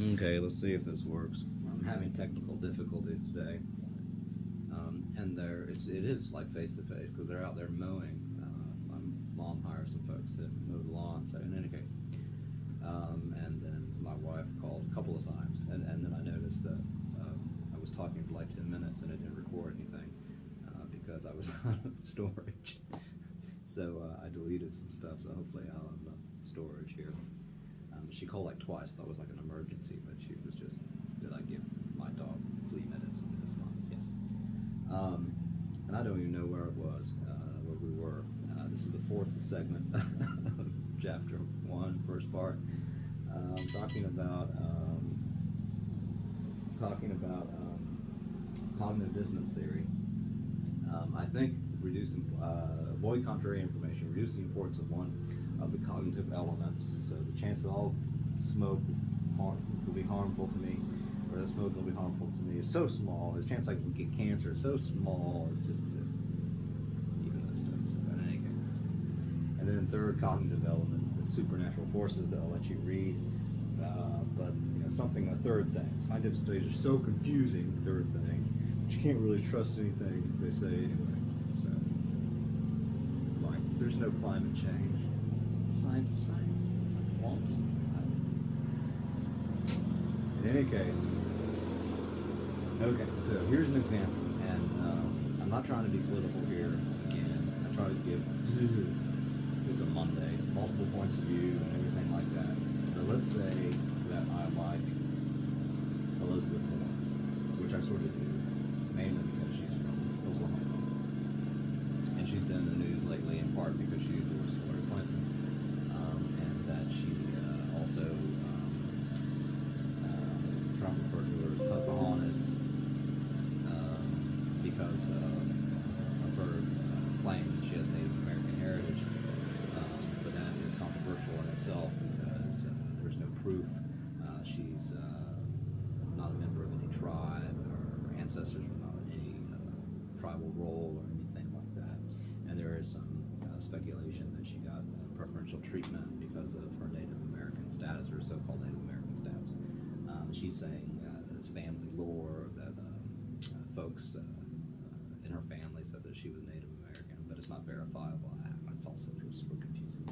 Okay, let's see if this works. I'm having technical difficulties today, and it is like face to face because they're out there mowing. My mom hires some folks to mow the lawn. So in any case, and then my wife called a couple of times, and then I noticed that I was talking for like 10 minutes and it didn't record anything because I was out of storage. So I deleted some stuff. So hopefully I'll have enough storage here. She called like twice. Thought it was like an emergency, but she was just, did I give my dog flea medicine this month? Yes. And I don't even know where it was, where we were. This is the fourth segment of chapter 1, first part. Talking about cognitive dissonance theory. I think avoid contrary information, reduce the importance of one of the cognitive elements. So the chance that all smoke will be harmful to me, or that smoke will be harmful to me, is so small. The chance I can get cancer is so small. It's just even those stuff. But in any case, and then third cognitive element, the supernatural forces that I'll let you read. But a third thing. Scientific studies are so confusing. Third thing, but you can't really trust anything they say anyway. So, like, there's no climate change. Science is wonky. In any case, okay. So here's an example, and I'm not trying to be political here. Again, I try to give. It's a Monday, multiple points of view and everything like that. So let's say that I like Elizabeth Warren, which I sort of do, mainly because she's from Oklahoma. And she's been in the news lately in part because she endorsed Hillary Clinton, and that she also, Trump referred to her as Pocahontas because of her claim that she has Native American heritage. But that is controversial in itself because there's no proof. She's not a member of any tribe, or her ancestors were not in any tribal role or anything like that. And there is some speculation that she got preferential treatment because of her Native American status, or so-called Native American status. She's saying that it's family lore, that folks in her family said that she was Native American, but it's not verifiable. It's also super confusing.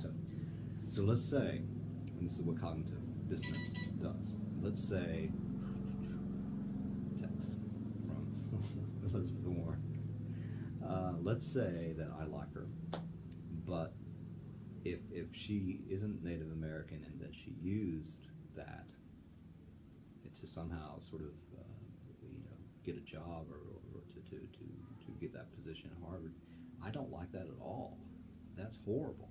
So let's say, and this is what cognitive dissonance does. Let's say, text from Elizabeth Warren. Let's say that I like her, but if she isn't Native American and that she used that to somehow sort of get a job or to get that position at Harvard, I don't like that at all. That's horrible.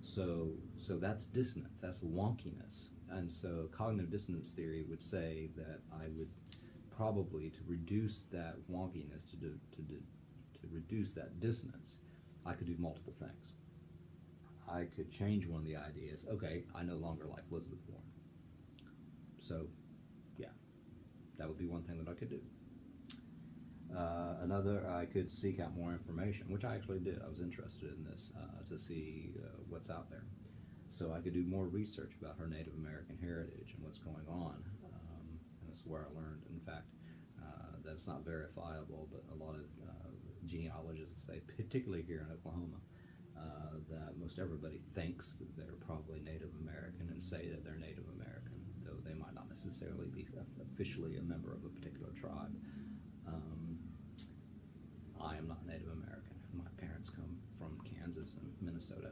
So that's dissonance, that's wonkiness. And so cognitive dissonance theory would say that I would probably, to reduce that wonkiness, to reduce that dissonance, I could do multiple things. I could change one of the ideas. Okay, I no longer like Elizabeth Warren. So, yeah, that would be one thing that I could do. Another, I could seek out more information, which I actually did. I was interested in this to see what's out there. So I could do more research about her Native American heritage and what's going on. And that's where I learned, in fact, that it's not verifiable, but a lot of genealogists say, particularly here in Oklahoma, that most everybody thinks that they're probably Native American and say that they're Native American, though they might not necessarily be officially a member of a particular tribe. I am not Native American. My parents come from Kansas and Minnesota.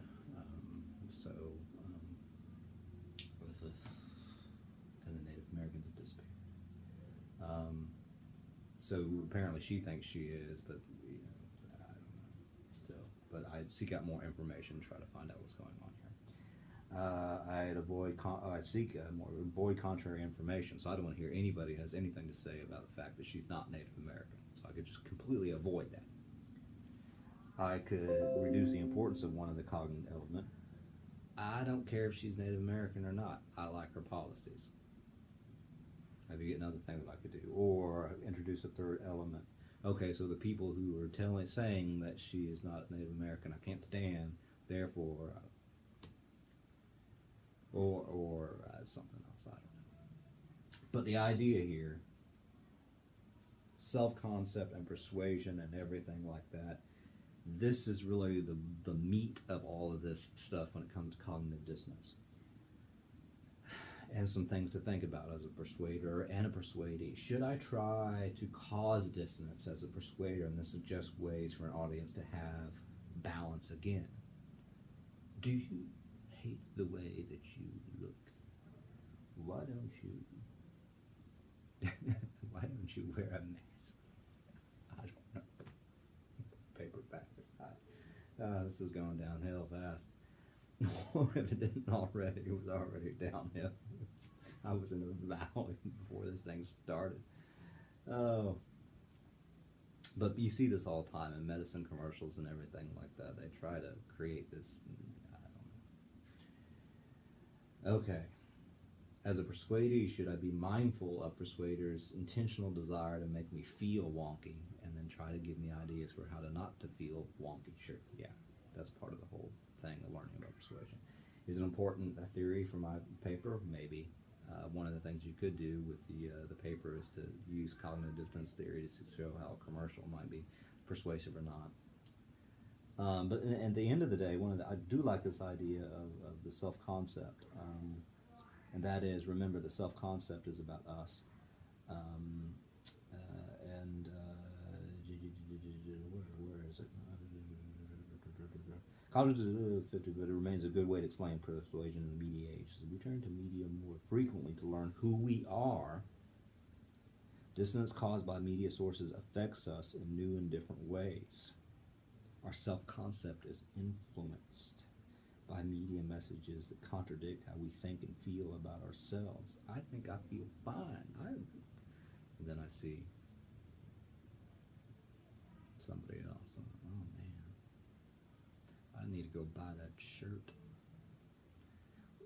And the Native Americans have disappeared. So apparently she thinks she is, but I don't know. Still, but I'd seek out more information, try to find out what's going on here. I'd avoid contrary information. So I don't want to hear anybody has anything to say about the fact that she's not Native American. So I could just completely avoid that. I could reduce the importance of one of the cognitive element. I don't care if she's Native American or not. I like her policies. Maybe get another thing that I could do, or introduce a third element. Okay, so the people who are saying that she is not Native American, I can't stand. Therefore, or something else. I don't know. But the idea here, self-concept and persuasion and everything like that, this is really the meat of all of this stuff when it comes to cognitive dissonance. And some things to think about as a persuader and a persuadee. Should I try to cause dissonance as a persuader and then suggest ways for an audience to have balance again? Do you hate the way that you look? Why don't you why don't you wear a mask? I don't know. Paperback. This is going downhill fast. Or if it didn't already, it was already downhill. I was in a valley before this thing started. Oh. But you see this all the time in medicine commercials and everything like that. They try to create this, I don't know. Okay. As a persuadee, should I be mindful of persuaders' intentional desire to make me feel wonky and then try to give me ideas for how to not to feel wonky? Sure, yeah. That's part of the whole thing of learning about persuasion. Is it important a theory for my paper? Maybe. One of the things you could do with the paper is to use cognitive dissonance theory to show how a commercial might be persuasive or not. But at the end of the day, I do like this idea of the self-concept, and that is, remember, the self-concept is about us. Where is it? Cognitive, but it remains a good way to explain persuasion in the media age. So we turn to media more frequently to learn who we are. Dissonance caused by media sources affects us in new and different ways. Our self-concept is influenced by media messages that contradict how we think and feel about ourselves. I think I feel fine. And then I see somebody else. And, oh man, I need to go buy that shirt.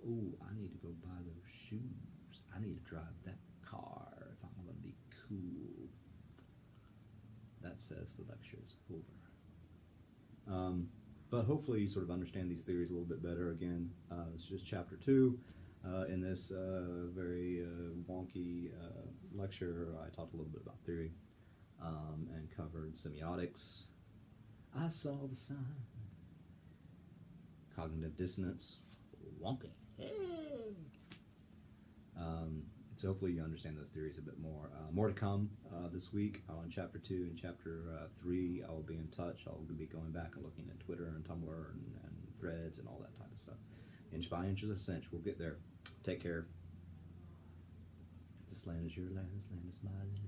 Ooh, I need to go buy those shoes. I need to drive that car if I'm going to be cool. That says the lecture is over. But hopefully you sort of understand these theories a little bit better. Again, it's just chapter 2. In this very wonky lecture, I talked a little bit about theory and covered semiotics. I saw the sign. Cognitive dissonance. Wonky. So hopefully you understand those theories a bit more. More to come this week on Chapter 2 and Chapter 3. I will be in touch. I'll be going back and looking at Twitter and Tumblr and threads and all that type of stuff. Inch by inch is a cinch. We'll get there. Take care. This land is your land. This land is my land.